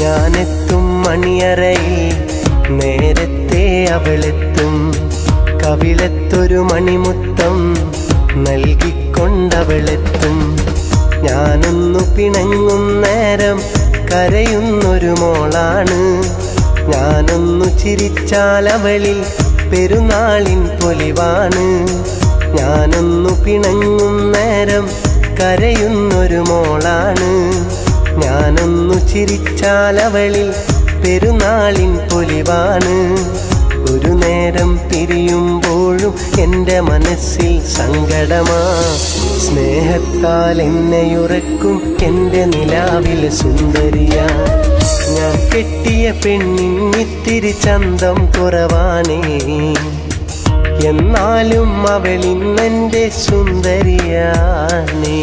ഞാനെത്തും മണിയറയിൽ നേരത്തെ അവളെത്തും. കവിളത്തൊരു മണിമുത്തം നൽകിക്കൊണ്ടവളെത്തും. ഞാനൊന്നു പിണങ്ങും നേരം കരയുന്നൊരു മോളാണ്. ഞാനൊന്നു ചിരിച്ചാൽ അവളിൽ പെരുന്നാളിൻ പൊലിവാണ്. ഞാനൊന്നു പിണങ്ങും നേരം കരയുന്നൊരു മോളാണ്. ഞാനൊന്നു ചിരിച്ചാൽ അവളിൽ പെരുന്നാളിൻ പൊലിവാണ്. ഒരു നേരം പിരിയുമ്പോഴും എൻ്റെ മനസ്സിൽ സങ്കടമാ. സ്നേഹത്താൽ എന്നെയുറക്കും എൻ്റെ നിലാവിൽ സുന്ദരിയാ. ഞാൻ കെട്ടിയ പെണ്ണിന്നിത്തിരി ചന്തം കുറവാണേ, എന്നാലും അവളിന്നെൻ്റെ സുന്ദരിയാണേ.